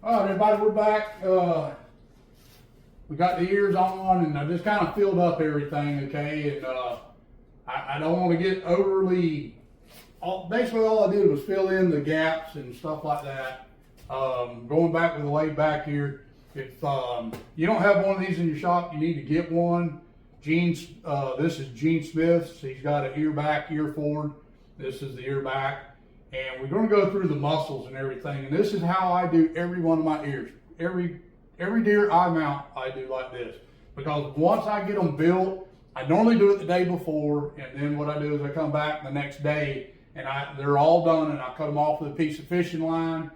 All right, everybody, we're back. We got the ears on, and I just kind of filled up everything, okay? And I don't want to get overly. Basically, all I did was fill in the gaps and stuff like that. Going back with the laid back here. If you don't have one of these in your shop, you need to get one. Gene's, this is Gene Smith's. He's got an ear back, ear forward. This is the ear back. And we're going to go through the muscles and everything. And this is how I do every one of my ears. Every deer I mount, I do like this. Because once I get them built, I normally do it the day before. And then what I do is I come back the next day and they're all done, and I cut them off with a piece of fishing line.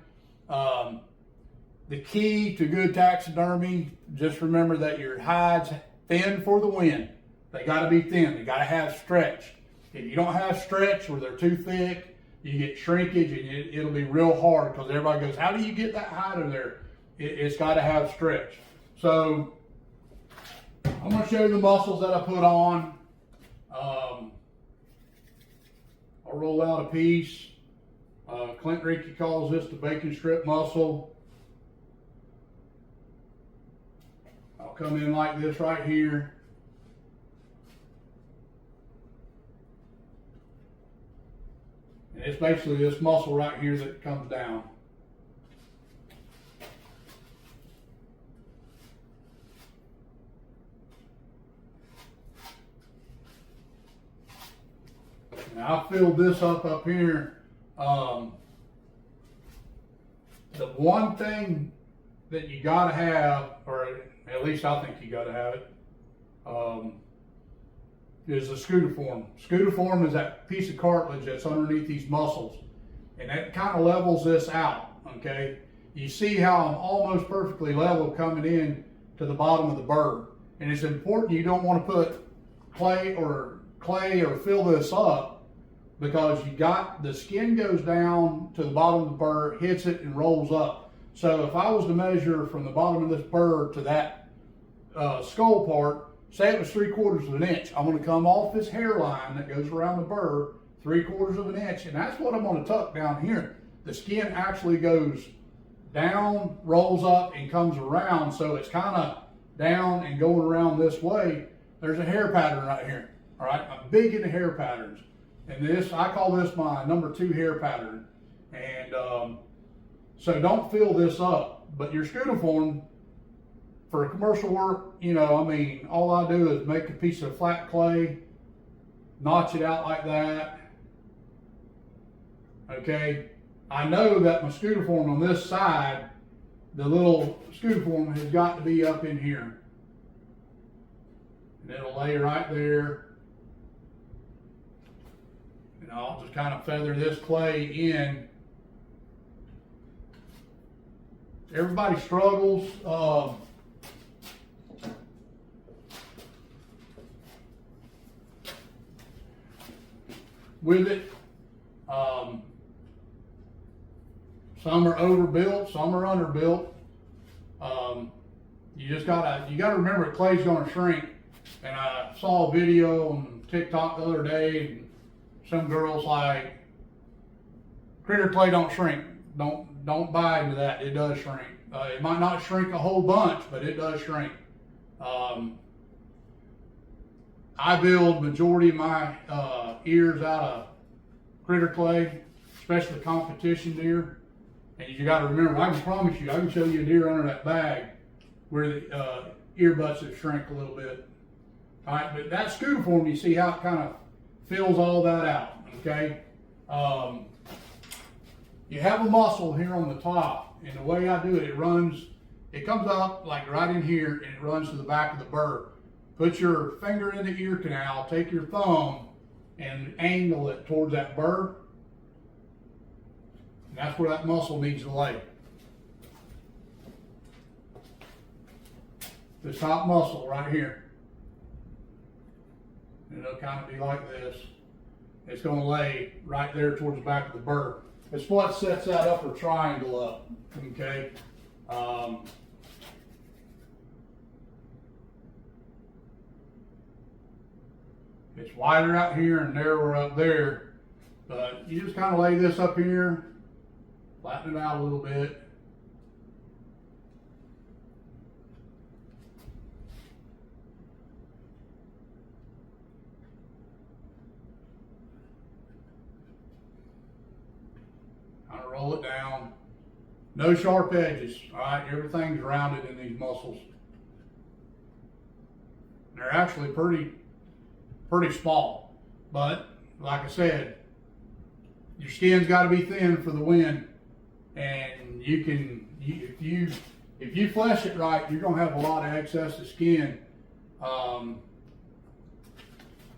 The key to good taxidermy, just remember that your hides thin for the wind. They got to be thin. They got to have stretch. If you don't have stretch or they're too thick, you get shrinkage, and it'll be real hard because everybody goes, how do you get that hide in there? It's got to have stretch. So I'm going to show you the muscles that I put on. I'll roll out a piece. Clint Rickey calls this the bacon strip muscle. I'll come in like this right here. And it's basically this muscle right here that comes down. Now I filled this up here. The one thing that you gotta have, or at least I think you gotta have it, is the scudiform. Scudiform is that piece of cartilage that's underneath these muscles. And that kind of levels this out, okay? You see how I'm almost perfectly level coming in to the bottom of the burr. And it's important you don't want to put clay or fill this up, because the skin goes down to the bottom of the burr, hits it, and rolls up. So if I was to measure from the bottom of this burr to that skull part, say it was 3/4 of an inch. I'm going to come off this hairline that goes around the burr 3/4 of an inch, and that's what I'm going to tuck down here. The skin actually goes down, rolls up, and comes around, so it's kind of down and going around this way. There's a hair pattern right here. All right, I'm big into hair patterns, and this, I call this my number 2 hair pattern. And so don't fill this up, but your scudiform, for commercial work, you know, I mean, all I do is make a piece of flat clay, notch it out like that. Okay, I know that my scudiform on this side, the little scudiform has got to be up in here. And it'll lay right there. And I'll just kind of feather this clay in. Everybody struggles. With it. Some are overbuilt, some are underbuilt. You gotta remember clay's gonna shrink. And I saw a video on TikTok the other day, and some girls like, critter clay don't shrink. Don't buy into that. It does shrink. It might not shrink a whole bunch, but it does shrink. I build majority of my ears out of critter clay, especially competition deer. And you got to remember, I can promise you, I can show you a deer under that bag where the ear butts have shrank a little bit. All right, but that scudiform, you see how it kind of fills all that out, okay? You have a muscle here on the top, and the way I do it, it comes up like right in here, and it runs to the back of the burr. Put your finger in the ear canal, take your thumb, and angle it towards that burr. And that's where that muscle needs to lay. This top muscle right here. And it'll kind of be like this. It's going to lay right there towards the back of the burr. It's what sets that upper triangle up, okay? It's wider out here and narrower up there, but you just kind of lay this up here, flatten it out a little bit, pull it down. No sharp edges, all right? Everything's rounded in these muscles. They're actually pretty small, but like I said, your skin's got to be thin for the wind, and if you flesh it right, you're gonna have a lot of excess of skin.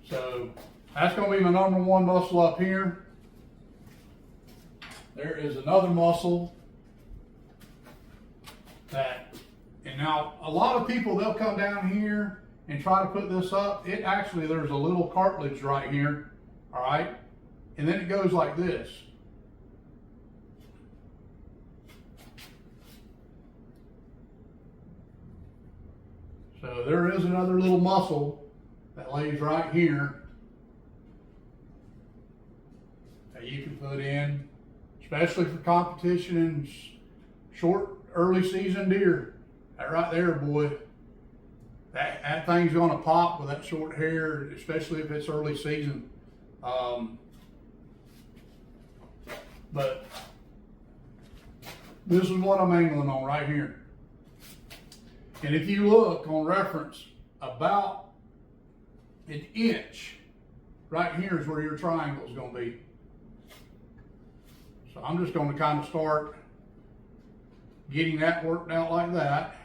So that's gonna be my number one muscle up here. There is another muscle and now a lot of people, they'll come down here and try to put this up. There's a little cartilage right here, all right? And then it goes like this. So there is another little muscle that lays right here that you can put in, especially for competition and short, early season deer. That right there, boy, that thing's gonna pop with that short hair, especially if it's early season. But this is what I'm angling on right here. And if you look on reference, about an inch right here is where your triangle is going to be. So I'm just going to kind of start getting that worked out like that.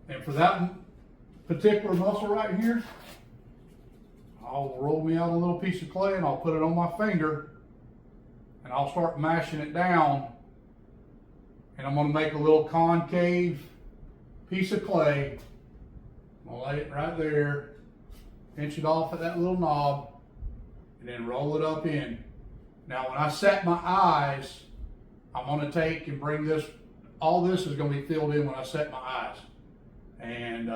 And for that particular muscle right here, I'll roll me out a little piece of clay and I'll put it on my finger and I'll start mashing it down, and I'm going to make a little concave piece of clay. I'm going to lay it right there, pinch it off at that little knob, and then roll it up in. Now when I set my eyes, I'm going to take and bring this, all this is going to be filled in when I set my eyes. And